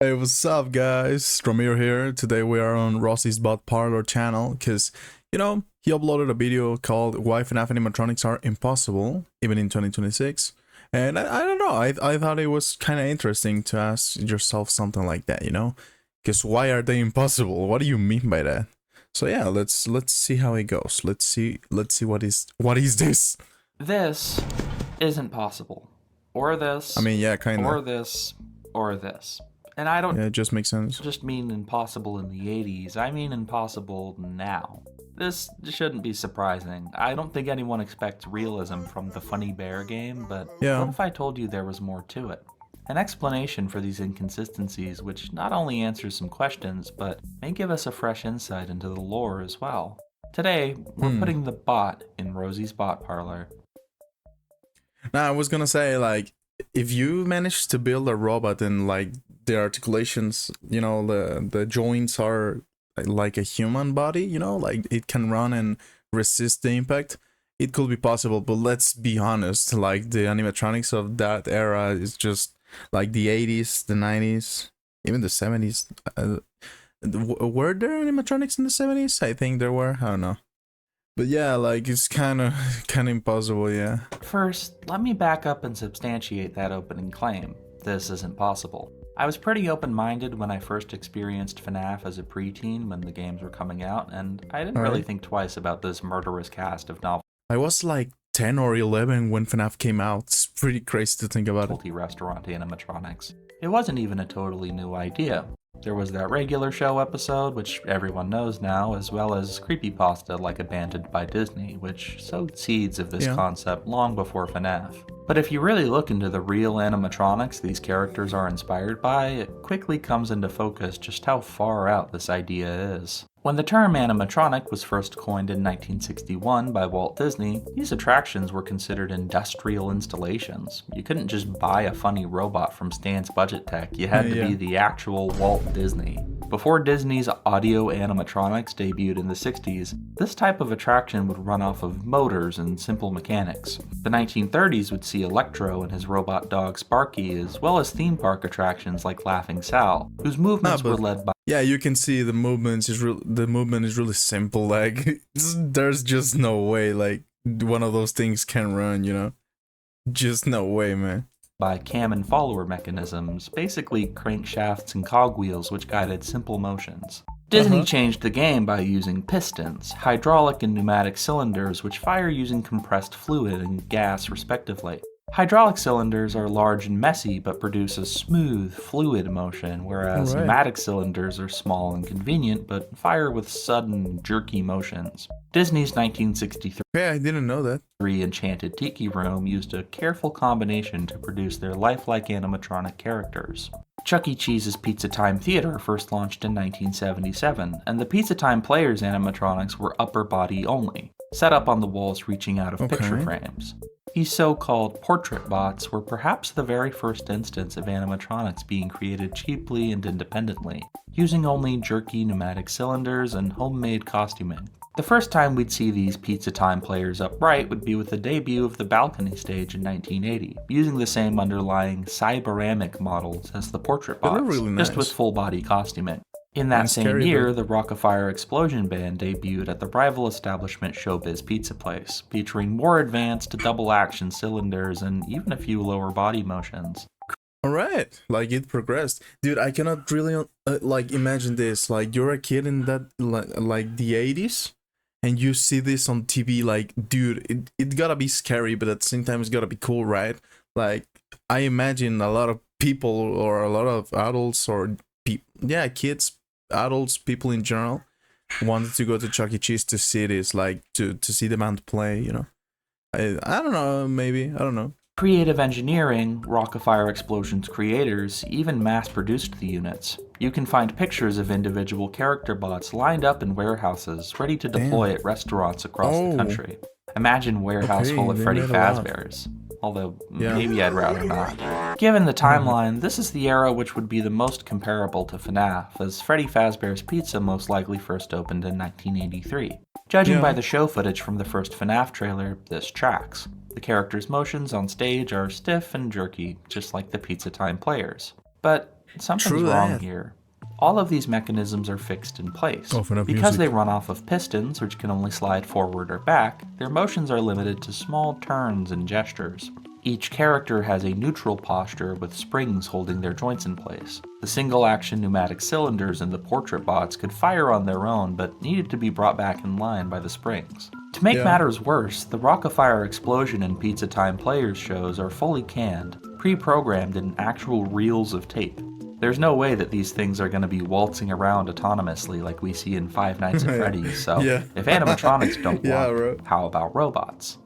Hey, what's up, guys? Stromir here. Today we are on Rosie's Parlor channel because, he uploaded a video called Why FNAF Animatronics Are Impossible, even in 2026. And I don't know, I thought it was kind of interesting to ask yourself something like that, Because why are they impossible? What do you mean by that? So yeah, let's see how it goes. Let's see what is this? This isn't possible. Or I this, mean, yeah, kind or of. this, or this. And I don't Yeah, it just makes sense. just mean impossible in the 80s, I mean impossible now. This shouldn't be surprising. I don't think anyone expects realism from the Funny Bear game, but what Yeah. if I told you there was more to it? An explanation for these inconsistencies, which not only answers some questions, but may give us a fresh insight into the lore as well. Today, we're Hmm. putting the bot in Rosie's bot parlor. Now, I was gonna say, like, if you manage to build a robot and like the articulations, the joints are like a human body, like it can run and resist the impact, it could be possible. But let's be honest, like the animatronics of that era is just like the 80s, the 90s, even the 70s. Were there animatronics in the 70s? I think there were. I don't know. But yeah, like it's kind of impossible, yeah. First, let me back up and substantiate that opening claim. This isn't possible. I was pretty open-minded when I first experienced FNAF as a preteen when the games were coming out, and I didn't All really right. think twice about this murderous cast of I was like 10 or 11 when FNAF came out. It's pretty crazy to think about it. novelty restaurant animatronics. It wasn't even a totally new idea. There was that regular show episode, which everyone knows now, as well as creepypasta like Abandoned by Disney, which sowed seeds of this Yeah. concept long before FNAF. But if you really look into the real animatronics these characters are inspired by, it quickly comes into focus just how far out this idea is. When the term animatronic was first coined in 1961 by Walt Disney, these attractions were considered industrial installations. You couldn't just buy a funny robot from Stan's Budget Tech, you had to Yeah. be the actual Walt Disney. Before Disney's audio animatronics debuted in the 60s, this type of attraction would run off of motors and simple mechanics. The 1930s would see Electro and his robot dog Sparky, as well as theme park attractions like Laughing Sal, whose movements were But led by yeah, you can see the movement is really simple. Like there's just no way like one of those things can run. Just no way, man. cam and follower mechanisms, basically crankshafts and cogwheels which guided simple motions. Disney Uh-huh. changed the game by using pistons, hydraulic and pneumatic cylinders which fire using compressed fluid and gas respectively. Hydraulic cylinders are large and messy but produce a smooth, fluid motion, All whereas right. pneumatic cylinders are small and convenient but fire with sudden, jerky motions. Disney's 1963 Yeah, I didn't know that. Enchanted Tiki Room used a careful combination to produce their lifelike animatronic characters. Chuck E. Cheese's Pizza Time Theater first launched in 1977, and the Pizza Time players' animatronics were upper body only, set up on the walls reaching out of picture Okay. frames. These so-called portrait bots were perhaps the very first instance of animatronics being created cheaply and independently, using only jerky pneumatic cylinders and homemade costuming. The first time we'd see these Pizza Time players upright would be with the debut of the balcony stage in 1980, using the same underlying cyberamic models as the portrait They look bots, really just with nice. full body costuming. In that And same scary, year, but the Rockafire Explosion Band debuted at the rival establishment Showbiz Pizza Place, featuring more advanced double action cylinders and even a few lower body motions. all right. Like it progressed. Dude, I cannot really like imagine this. Like you're a kid in that like the 80s and you see this on TV, like, dude, it gotta be scary, but at the same time, it's gotta be cool, right? Like, I imagine a lot of people or a lot of adults or yeah, kids, adults, people in general, wanted to go to Chuck E. Cheese to see this, like, to see the band play. I don't know, maybe, I don't know. Creative Engineering, Rockafire Explosion's creators, even mass-produced the units. You can find pictures of individual character bots lined up in warehouses, ready to deploy Damn. at restaurants across the Oh, country. Imagine a warehouse full okay, of they Freddy made a lot. Fazbears. Although, Yeah. maybe I'd rather not. Given the timeline, this is the era which would be the most comparable to FNAF, as Freddy Fazbear's Pizza most likely first opened in 1983. Judging by Yeah. the show footage from the first FNAF trailer, this tracks. The characters' motions on stage are stiff and jerky, just like the Pizza Time players. But Something's True wrong that. here. All of these mechanisms are fixed in place. Oh, FNAF Because they music. run off of pistons, which can only slide forward or back, their motions are limited to small turns and gestures. Each character has a neutral posture with springs holding their joints in place. The single-action pneumatic cylinders in the portrait bots could fire on their own, but needed to be brought back in line by the springs. To make Yeah. matters worse, the Rock-afire explosion and Pizza Time Players shows are fully canned, pre-programmed in actual reels of tape. There's no way that these things are going to be waltzing around autonomously like we see in Five Nights at Freddy's, so Yeah. if animatronics don't Yeah, walk, bro. how about robots?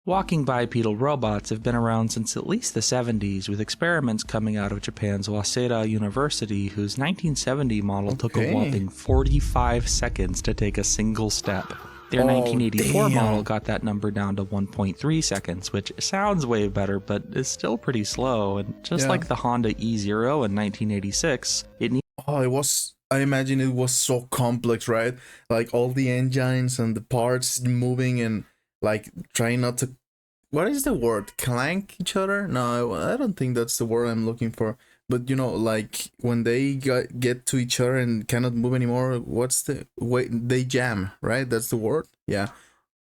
Walking bipedal robots have been around since at least the 70s, with experiments coming out of Japan's Waseda University, whose 1970 model took a Okay. whopping 45 seconds to take a single step. Their Oh, 1984 damn. model got that number down to 1.3 seconds, which sounds way better, but is still pretty slow, and just Yeah. like the Honda E0 in 1986, it needs Oh, it was. I imagine it was so complex, right? Like all the engines and the parts moving and like trying not to. What is the word? Clank each other? No, I don't think that's the word I'm looking for. But you know, like when they get to each other and cannot move anymore, what's the way they jam, right? That's the word. Yeah,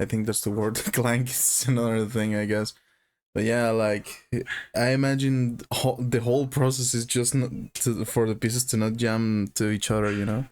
I think that's the word. Clank is another thing, I guess. But yeah, like I imagine the whole process is just not for the pieces to not jam to each other, you know?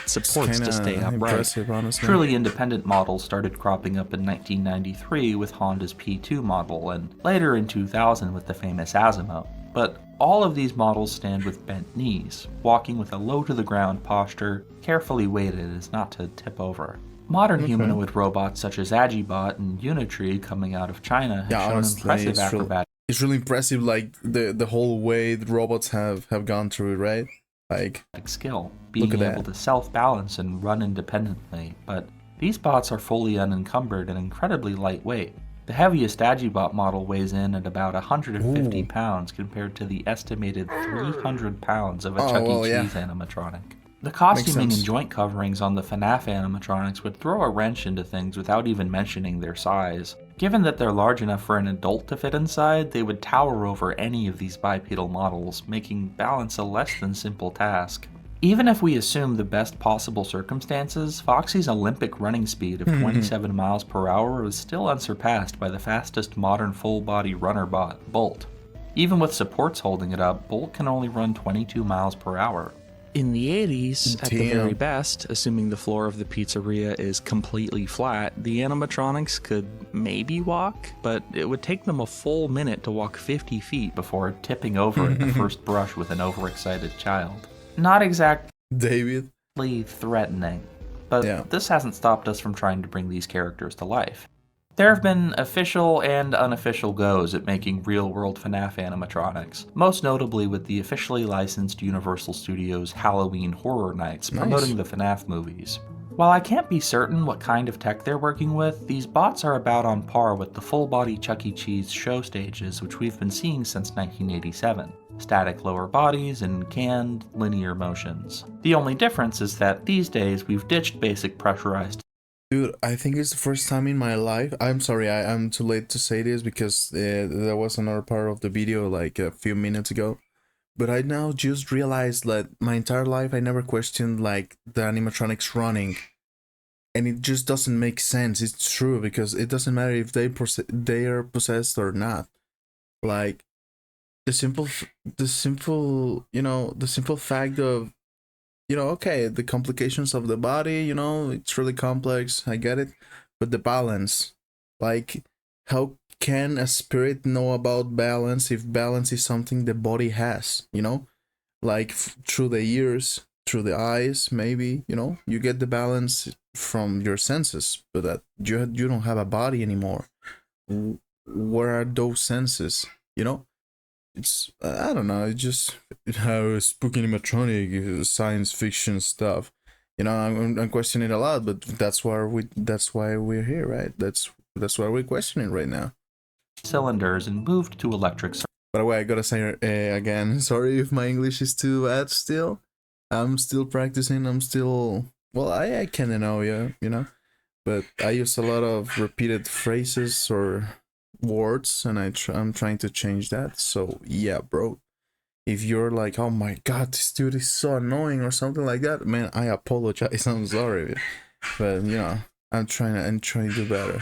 supports to stay upright. Impressive, honestly. Truly independent models started cropping up in 1993 with Honda's P2 model, and later in 2000 with the famous Asimo. But all of these models stand with bent knees, walking with a low-to-the-ground posture, carefully weighted as not to tip over. Modern humanoid robots such as Agibot and Unitree coming out of China have shown honestly, impressive acrobatic it's really impressive, like the whole way the robots have gone through it, right? Like skill, being at able that. to self-balance and run independently, but these bots are fully unencumbered and incredibly lightweight. The heaviest Agibot model weighs in at about 150 Ooh. pounds compared to the estimated 300 pounds of a Oh, Chuck E. well, yeah. Cheese animatronic. The costuming sense. and joint coverings on the FNAF animatronics would throw a wrench into things without even mentioning their size. Given that they're large enough for an adult to fit inside, they would tower over any of these bipedal models, making balance a less than simple task. Even if we assume the best possible circumstances, Foxy's Olympic running speed of 27 miles per hour is still unsurpassed by the fastest modern full-body runner bot, Bolt. Even with supports holding it up, Bolt can only run 22 miles per hour. In the 80s, at the very Damn. best, assuming the floor of the pizzeria is completely flat, the animatronics could maybe walk, but it would take them a full minute to walk 50 feet before tipping over at the first brush with an overexcited child. Not exactly David. threatening, but Yeah. this hasn't stopped us from trying to bring these characters to life. There have been official and unofficial goes at making real-world FNAF animatronics, most notably with the officially licensed Universal Studios Halloween Horror Nights promoting the FNAF movies. While I can't be certain what kind of tech they're working with, these bots are about on par with the full-body Chuck E. Cheese show stages which we've been seeing since 1987. Static lower bodies and canned, linear motions. The only difference is that these days we've ditched basic pressurized. Dude, I think it's the first time in my life. I'm sorry, I'm too late to say this because there was another part of the video like a few minutes ago. But I now just realized that my entire life I never questioned like the animatronics running. And it just doesn't make sense. It's true because it doesn't matter if they are possessed or not. Like the simple, the simple fact of okay, the complications of the body, it's really complex. I get it. But the balance, like, how can a spirit know about balance if balance is something the body has, Like, through the ears, through the eyes, maybe, you get the balance from your senses, but that you don't have a body anymore. Where are those senses, It's I don't know. It's just how spooky animatronic science fiction stuff. I'm questioning it a lot, but that's why we're here, right? That's why we're questioning right now. Cylinders and moved to electric. By the way, I gotta say again, sorry if my English is too bad. Still, I'm still practicing. I'm still I kind of know, but I use a lot of repeated phrases or words, and I'm trying to change that. So yeah, bro. if you're like, oh my god, this dude is so annoying or something like that, man, I apologize. I'm sorry, but you know, I'm trying to do better.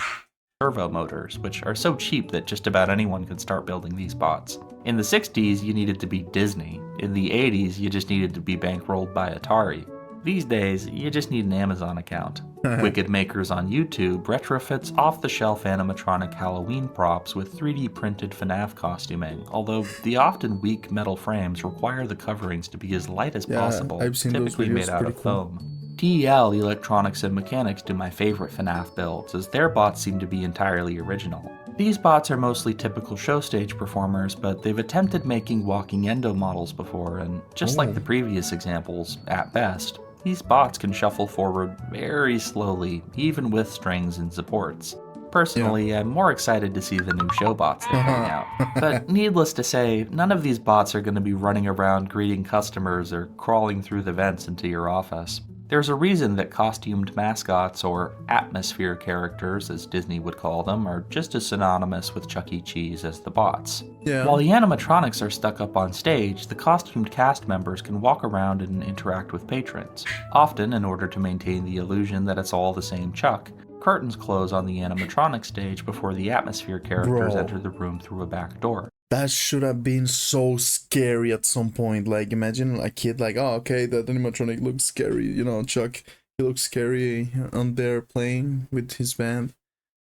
Servo motors, which are so cheap that just about anyone could start building these bots. In the 60s, you needed to be Disney. In the 80s, you just needed to be bankrolled by Atari. These days, you just need an Amazon account. Wicked Makers on YouTube retrofits off-the-shelf animatronic Halloween props with 3D printed FNAF costuming, although the often weak metal frames require the coverings to be as light as possible, I've seen typically those videos, made out of pretty cool. foam. DEL Electronics and Mechanics do my favorite FNAF builds, as their bots seem to be entirely original. These bots are mostly typical show stage performers, but they've attempted making walking endo models before, and just like the previous examples, at best, these bots can shuffle forward very slowly, even with strings and supports. Personally, I'm more excited to see the new show bots they're putting out. But needless to say, none of these bots are going to be running around greeting customers or crawling through the vents into your office. There's a reason that costumed mascots, or atmosphere characters as Disney would call them, are just as synonymous with Chuck E. Cheese as the bots. While the animatronics are stuck up on stage, the costumed cast members can walk around and interact with patrons, often in order to maintain the illusion that it's all the same Chuck. Curtains close on the animatronic stage before the atmosphere characters enter the room through a back door. That should have been so scary at some point. Like, imagine a kid like, oh, okay, that animatronic looks scary. You know, Chuck, he looks scary on there playing with his band.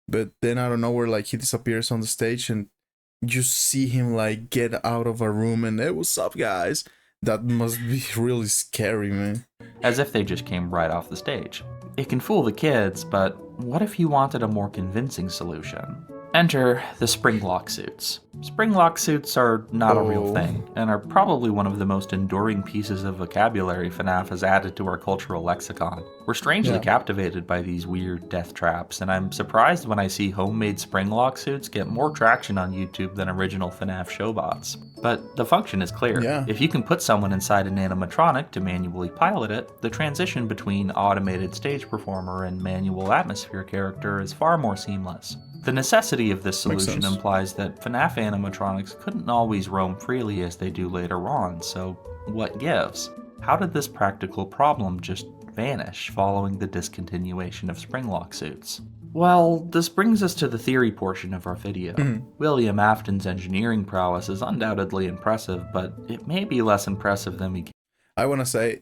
But then out of nowhere, like, he disappears on the stage and you see him, like, get out of a room and, hey, what's up, guys? That must be really scary, man. As if they just came right off the stage. It can fool the kids, but what if you wanted a more convincing solution? Enter the Springlock suits. Springlock suits are not a real thing, and are probably one of the most enduring pieces of vocabulary FNAF has added to our cultural lexicon. We're strangely captivated by these weird death traps, and I'm surprised when I see homemade Springlock suits get more traction on YouTube than original FNAF showbots. But the function is clear. If you can put someone inside an animatronic to manually pilot it, the transition between automated stage performer and manual atmosphere character is far more seamless. The necessity of this solution implies that FNAF animatronics couldn't always roam freely as they do later on, so what gives? How did this practical problem just vanish following the discontinuation of Springlock suits? Well, this brings us to the theory portion of our video. William Afton's engineering prowess is undoubtedly impressive, but it may be less impressive than we can. I want to say,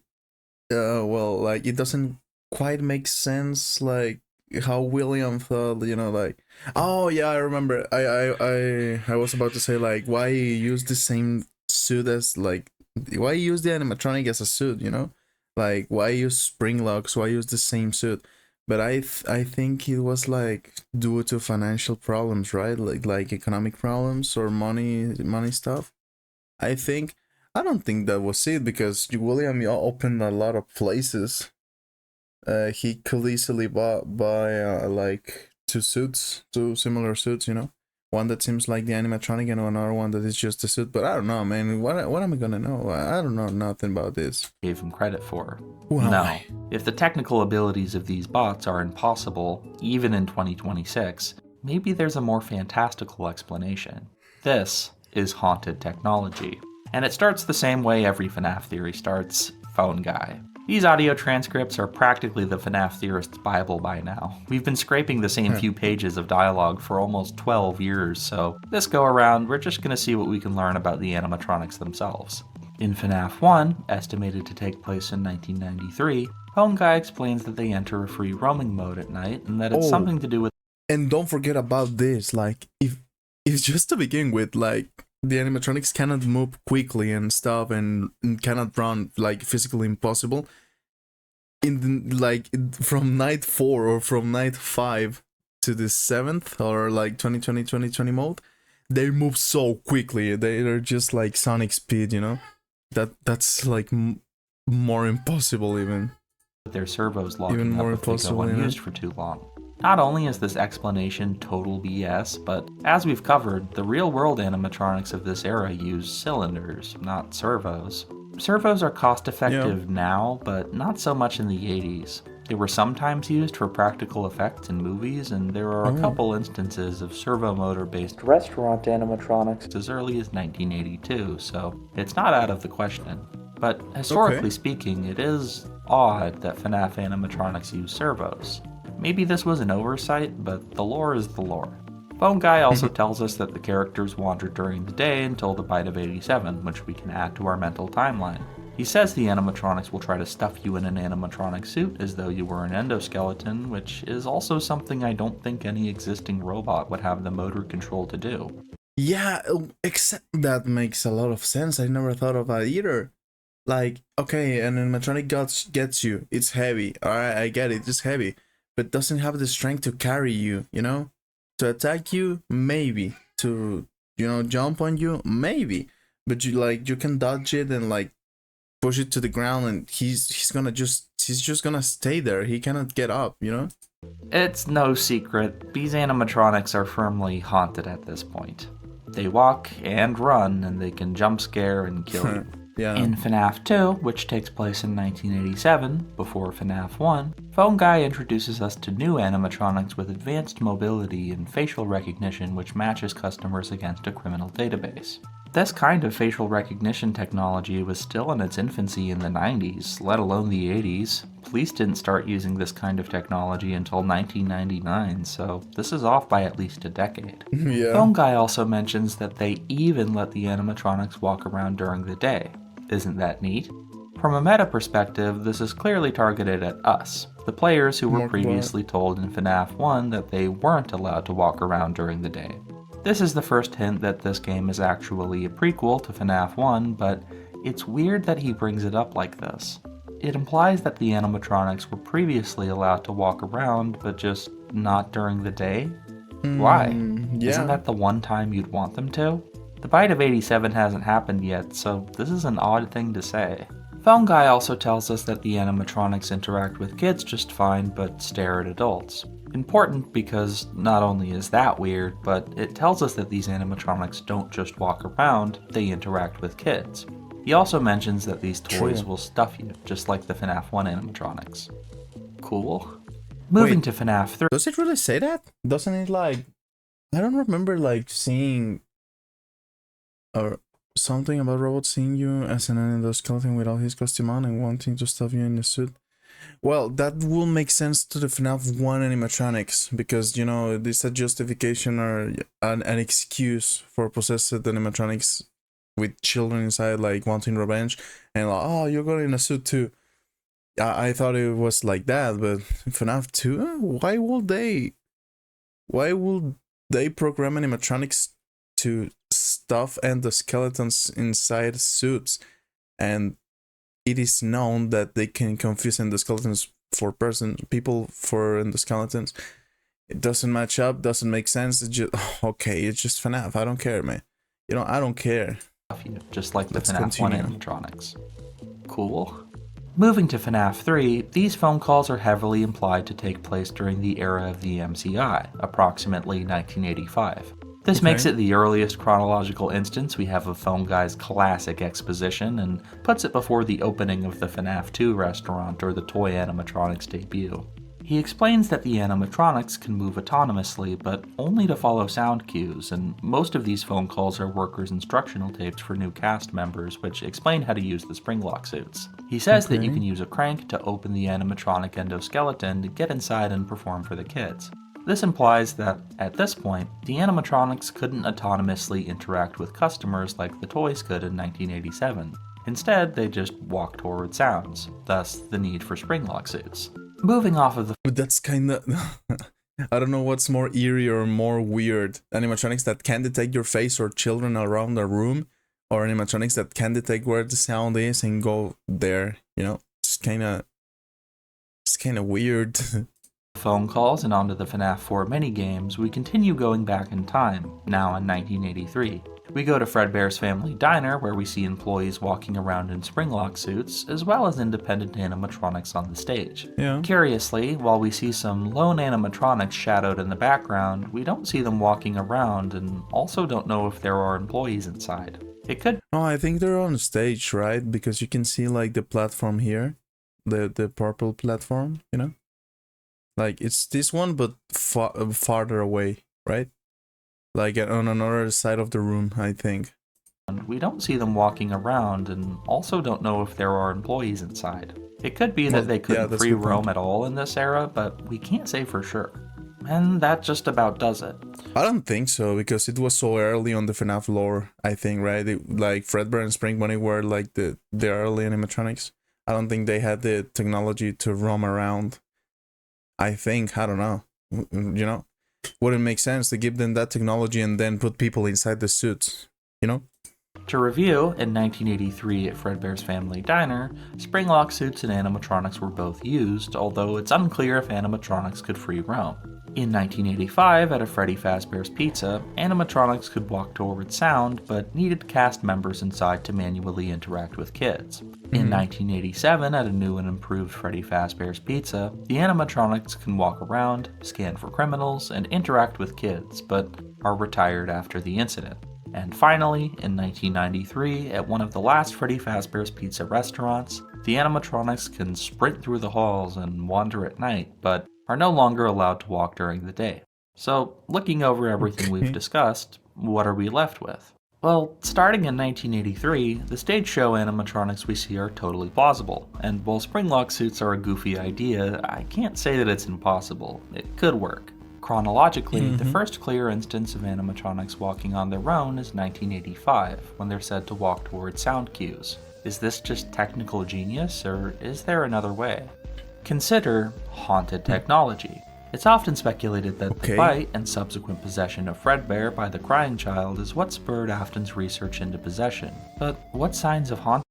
well, like, it doesn't quite make sense, like, how William thought, you know, like, oh yeah, I remember. I was about to say, like, why use the same suit as, like, why use the animatronic as a suit, you know, like, why use spring locks, why use the same suit? But I think it was like due to financial problems, right? Like economic problems or money stuff. I don't think that was it, because William opened a lot of places. He could easily buy like two similar suits, you know, one that seems like the animatronic and another one that is just a suit. But I don't know, man. What am I gonna know? I don't know nothing about this. Gave him credit for. No. If the technical abilities of these bots are impossible, even in 2026, maybe there's a more fantastical explanation. This is haunted technology. And it starts the same way every FNAF theory starts: phone guy. These audio transcripts are practically the FNAF theorist's Bible by now. We've been scraping the same few pages of dialogue for almost 12 years, so this go around, we're just gonna see what we can learn about the animatronics themselves. In FNAF 1, estimated to take place in 1993, Phone Guy explains that they enter a free roaming mode at night, and that it's something to do with... And don't forget about this, like, if just to begin with, like, the animatronics cannot move quickly and stuff, and cannot run, like, physically impossible. From night 4 or from night 5 to the 7th, or like 2020 mode, they move so quickly. They're just like sonic speed, you know. That's like more impossible even. Their servos locking up if they go unused for too long. Not only is this explanation total BS, but as we've covered, the real-world animatronics of this era use cylinders, not servos. Servos are cost-effective now, but not so much in the 80s. They were sometimes used for practical effects in movies, and there are a couple instances of servo motor-based restaurant animatronics as early as 1982, so it's not out of the question. But historically speaking, it is odd that FNAF animatronics use servos. Maybe this was an oversight, but the lore is the lore. Phone Guy also tells us that the characters wander during the day until the bite of 87, which we can add to our mental timeline. He says the animatronics will try to stuff you in an animatronic suit as though you were an endoskeleton, which is also something I don't think any existing robot would have the motor control to do. Yeah, except that makes a lot of sense. I never thought of that either. Like, okay, an animatronic gets you. It's heavy. Alright, I get it. It's heavy. But doesn't have the strength to carry you, you know? To attack you, maybe. To, jump on you, maybe. But you can dodge it and push it to the ground, and he's just gonna stay there. He cannot get up, It's no secret, these animatronics are firmly haunted at this point. They walk and run, and they can jump scare and kill you. Yeah. In FNAF 2, which takes place in 1987, before FNAF 1, Phone Guy introduces us to new animatronics with advanced mobility and facial recognition which matches customers against a criminal database. This kind of facial recognition technology was still in its infancy in the 90s, let alone the 80s. Police didn't start using this kind of technology until 1999, so this is off by at least a decade. Yeah. Phone Guy also mentions that they even let the animatronics walk around during the day. Isn't that neat? From a meta perspective, this is clearly targeted at us, the players who were previously told in FNAF 1 that they weren't allowed to walk around during the day. This is the first hint that this game is actually a prequel to FNAF 1, but it's weird that he brings it up like this. It implies that the animatronics were previously allowed to walk around, but just not during the day? Why? Yeah. Isn't that the one time you'd want them to? The bite of 87 hasn't happened yet, so this is an odd thing to say. Phone Guy also tells us that the animatronics interact with kids just fine, but stare at adults. Important because not only is that weird, but it tells us that these animatronics don't just walk around, they interact with kids. He also mentions that these toys will stuff you, just like the FNAF 1 animatronics. Cool. Moving to FNAF 3. Does it really say that? Doesn't it I don't remember seeing or something about robots seeing you as an endoskeleton without his costume on and wanting to stuff you in a suit. Well, that will make sense to the FNAF 1 animatronics because, this is a justification or an excuse for possessed animatronics with children inside, wanting revenge, and oh, you're going in a suit too. I thought it was like that, but FNAF 2, why will they program animatronics to stuff endoskeletons inside suits? And it is known that they can confuse endoskeletons for people for endoskeletons. It doesn't match up, doesn't make sense. It's just, okay, it's just FNAF. I don't care, man. I don't care. Just like the FNAF 1 animatronics. Cool. Moving to FNAF 3, these phone calls are heavily implied to take place during the era of the MCI, approximately 1985. This makes it the earliest chronological instance we have of Phone Guy's classic exposition and puts it before the opening of the FNAF 2 restaurant or the toy animatronics debut. He explains that the animatronics can move autonomously, but only to follow sound cues, and most of these phone calls are workers' instructional tapes for new cast members, which explain how to use the spring lock suits. He says that you can use a crank to open the animatronic endoskeleton to get inside and perform for the kids. This implies that, at this point, the animatronics couldn't autonomously interact with customers like the toys could in 1987. Instead, they just walk toward sounds, thus the need for spring lock suits. Moving off of the... But that's kinda... I don't know what's more eerie or more weird. Animatronics that can detect your face or children around the room, or animatronics that can detect where the sound is and go there, It's kinda weird. Phone calls and onto the FNAF 4 minigames, we continue going back in time, now in 1983. We go to Fredbear's Family Diner, where we see employees walking around in springlock suits, as well as independent animatronics on the stage. Yeah. Curiously, while we see some lone animatronics shadowed in the background, we don't see them walking around and also don't know if there are employees inside. It could Oh, I think they're on stage, right? Because you can see like the platform here, the purple platform, you know? Like it's this one, but farther away, right? Like on another side of the room, I think. we don't see them walking around and also don't know if there are employees inside. It could be that Well, they yeah, couldn't that's a free good point. roam at all in this era, but we can't say for sure. And that just about does it. I don't think so because it was so early on the FNAF lore. I think, right? Like Fredbear and Spring Bunny were like the early animatronics. I don't think they had the technology to roam around. I think, I don't know. You know, wouldn't make sense to give them that technology and then put people inside the suits. You know? To review, in 1983 at Fredbear's Family Diner, Springlock suits and animatronics were both used, although it's unclear if animatronics could free roam. In 1985 at a Freddy Fazbear's Pizza, animatronics could walk towards sound, but needed cast members inside to manually interact with kids. In 1987 at a new and improved Freddy Fazbear's Pizza, the animatronics can walk around, scan for criminals, and interact with kids, but are retired after the incident. And finally, in 1993, at one of the last Freddy Fazbear's Pizza restaurants, the animatronics can sprint through the halls and wander at night, but are no longer allowed to walk during the day. So, looking over everything we've Okay. discussed, what are we left with? Well, starting in 1983, the stage show animatronics we see are totally plausible, and while Springlock suits are a goofy idea, I can't say that it's impossible. It could work. Chronologically, the first clear instance of animatronics walking on their own is 1985, when they're said to walk towards sound cues. Is this just technical genius, or is there another way? Consider haunted technology. It's often speculated that the Okay. bite and subsequent possession of Fredbear by the crying child is what spurred Afton's research into possession. But what signs of haunting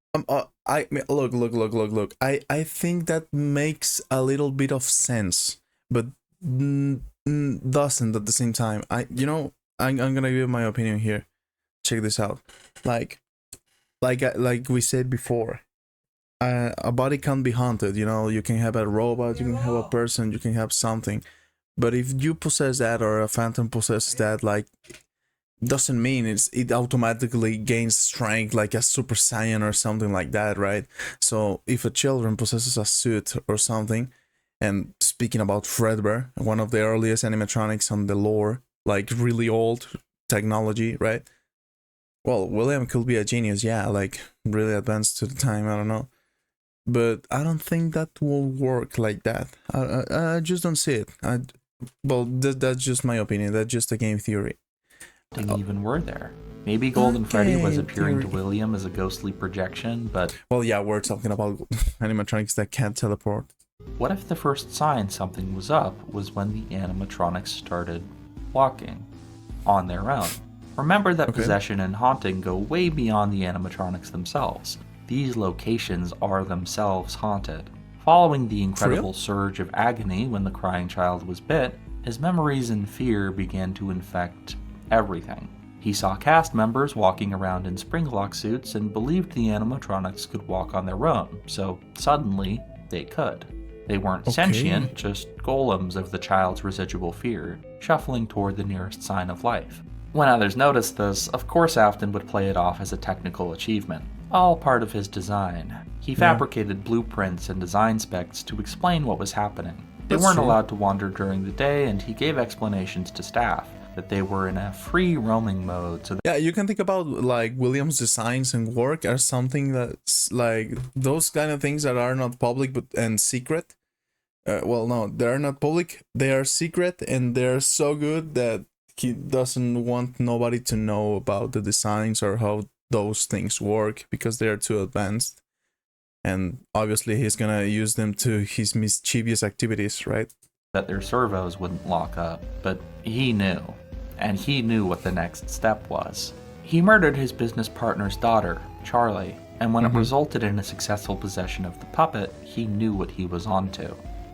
Look. I think that makes a little bit of sense, but doesn't at the same time. I'm gonna give my opinion here. Check this out. Like we said before, a body can't be haunted. You know, you can have a robot, you can have a person, you can have something, but if you possess that or a phantom possesses that, like, doesn't mean it automatically gains strength like a super saiyan or something like that, right? So if a children possesses a suit or something, and speaking about Fredbear, one of the earliest animatronics on the lore, like really old technology, right? Well, William could be a genius, yeah, like really advanced to the time, I don't know. But I don't think that will work like that. I just don't see it. That's just my opinion. That's just a game theory. even were there? Maybe Golden Freddy was Okay, appearing to theory. William as a ghostly projection, but Well, yeah, we're talking about animatronics that can't teleport. what if the first sign something was up was when the animatronics started walking on their own? Remember that Okay. possession and haunting go way beyond the animatronics themselves. These locations are themselves haunted. Following the incredible surge of agony when the crying child was bit, his memories and fear began to infect everything. He saw cast members walking around in Springlock suits and believed the animatronics could walk on their own, so suddenly they could. They weren't Okay. sentient, just golems of the child's residual fear, shuffling toward the nearest sign of life. When others noticed this, of course Afton would play it off as a technical achievement, all part of his design. He fabricated blueprints and design specs to explain what was happening. They That's weren't true. allowed to wander during the day, and he gave explanations to staff that they were in a free roaming mode so Yeah, you can think about like Williams' designs and work as something that's like those kind of things that are not public but and secret. Well, no, they're not public. They are secret, and they're so good that he doesn't want nobody to know about the designs or how those things work because they are too advanced. And obviously, he's gonna use them to his mischievous activities, right? that their servos wouldn't lock up, but he knew. And he knew what the next step was. He murdered his business partner's daughter, Charlie, and when it resulted in a successful possession of the puppet, he knew what he was onto.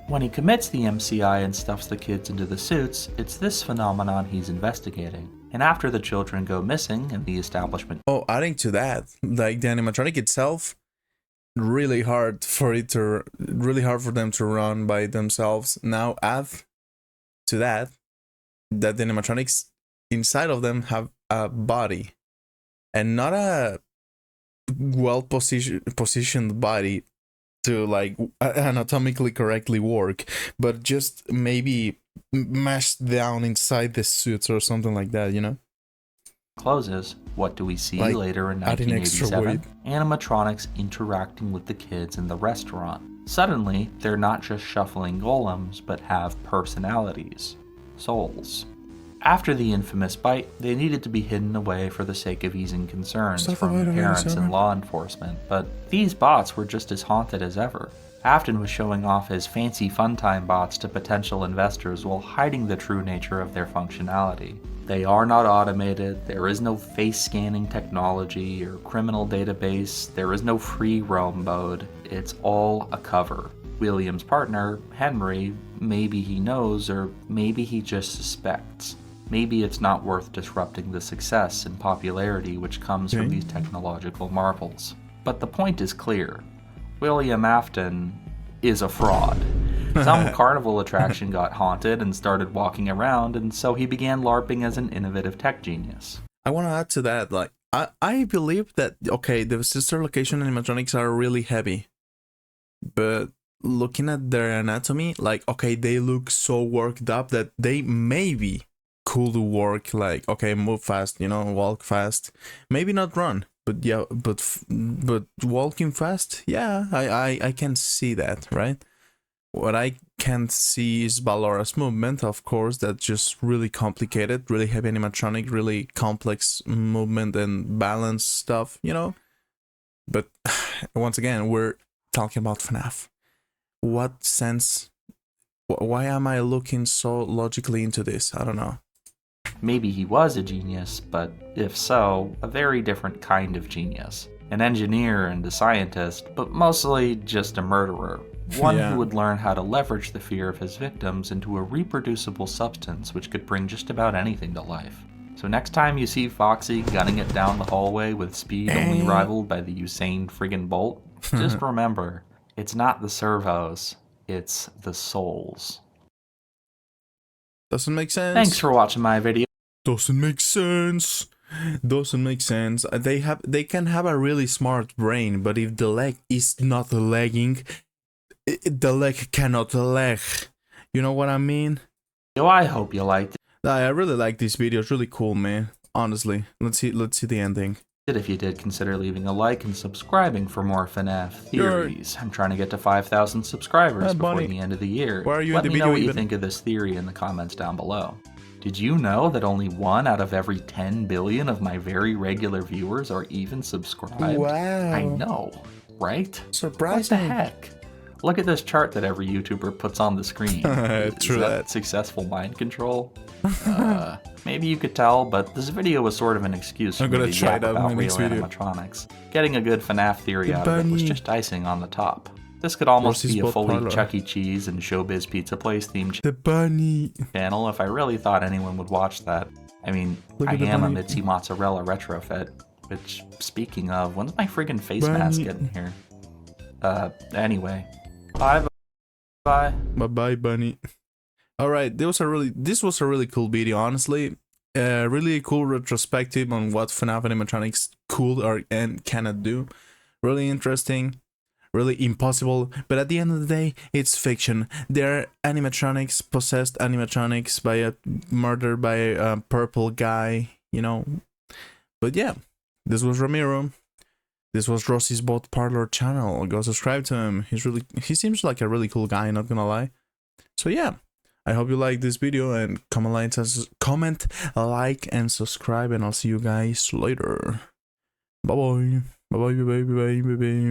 When he commits the MCI and stuffs the kids into the suits, it's this phenomenon he's investigating. And after the children go missing and the establishment Oh, adding to that, like the animatronic itself, really hard for them to run by themselves. Now add to that the animatronics inside of them have a body. and not a well positioned body to like anatomically correctly work, but just maybe mashed down inside the suits or something like that, you know? Closes, what do we see Like later in adding extra 1987? Animatronics interacting with the kids in the restaurant. Suddenly, they're not just shuffling golems, but have personalities, souls. After the infamous bite, they needed to be hidden away for the sake of easing concerns from parents and law enforcement, but these bots were just as haunted as ever. Afton was showing off his fancy funtime bots to potential investors while hiding the true nature of their functionality. They are not automated, there is no face scanning technology or criminal database, there is no free roam mode, it's all a cover. William's partner, Henry, maybe he knows or maybe he just suspects. Maybe it's not worth disrupting the success and popularity which comes from these technological marvels. But the point is clear. William Afton is a fraud. Some carnival attraction got haunted and started walking around, and so he began LARPing as an innovative tech genius. I want to add to that, like, I believe that, okay, the sister location animatronics are really heavy, but looking at their anatomy, like, okay, they look so worked up that they maybe could work, like, okay, move fast, you know, walk fast, maybe not run, but yeah, but walking fast, yeah, I can see that, right? What I can't see is Ballora's movement, of course, that's just really complicated, really heavy animatronic, really complex movement and balance stuff, you know? But once again, we're talking about FNAF. What sense? Why am I looking so logically into this? I don't know. Maybe he was a genius, but if so, a very different kind of genius. An engineer and a scientist, but mostly just a murderer. One who would learn how to leverage the fear of his victims into a reproducible substance which could bring just about anything to life. So next time you see Foxy gunning it down the hallway with speed only rivaled by the Usain friggin' Bolt, just remember, it's not the servos, it's the souls. Doesn't make sense. Thanks for watching my video. Doesn't make sense. Doesn't make sense. They can have a really smart brain, but if the leg is not lagging, the leg cannot lag. You know what I mean? Yo, I hope you liked it. I really like this video. It's really cool, man. Honestly, let's see the ending. If you did, consider leaving a like and subscribing for more FNAF theories. I'm trying to get to 5,000 subscribers before the end of the year. Why are you Let in the me video know what you even? think of this theory in the comments down below. Did you know that only 1 out of every 10 billion of my very regular viewers are even subscribed? Wow. I know, right? Surprising. What the heck? Look at this chart that every YouTuber puts on the screen. True Is that successful mind control? Maybe you could tell, but this video was sort of an excuse for I'm gonna me to try yap that in about my next real video. animatronics. Getting a good FNAF theory out of it was just icing on the top. This could almost Rosie's be a bought fully Parlor. Chuck E. Cheese and Showbiz Pizza Place themed The bunny. channel if I really thought anyone would watch that. I mean, Look I at the am a bunny. Mitzi Mozzarella retrofit, which, speaking of, when's my friggin' face mask Bunny. getting here? Anyway. Bye. Bye. Bye, bunny. All right, this was a really cool video, honestly. Really cool retrospective on what FNAF animatronics could or and cannot do. Really interesting, really impossible. But at the end of the day, it's fiction. They're animatronics, possessed animatronics by a murder by a purple guy, you know. But yeah, this was Ramiro. This was Rosie's Bot Parlor channel. Go subscribe to him. He seems like a really cool guy, not gonna lie. So yeah, I hope you like this video and comment, like, and subscribe, and I'll see you guys later. Bye bye. Bye bye bye bye bye bye bye.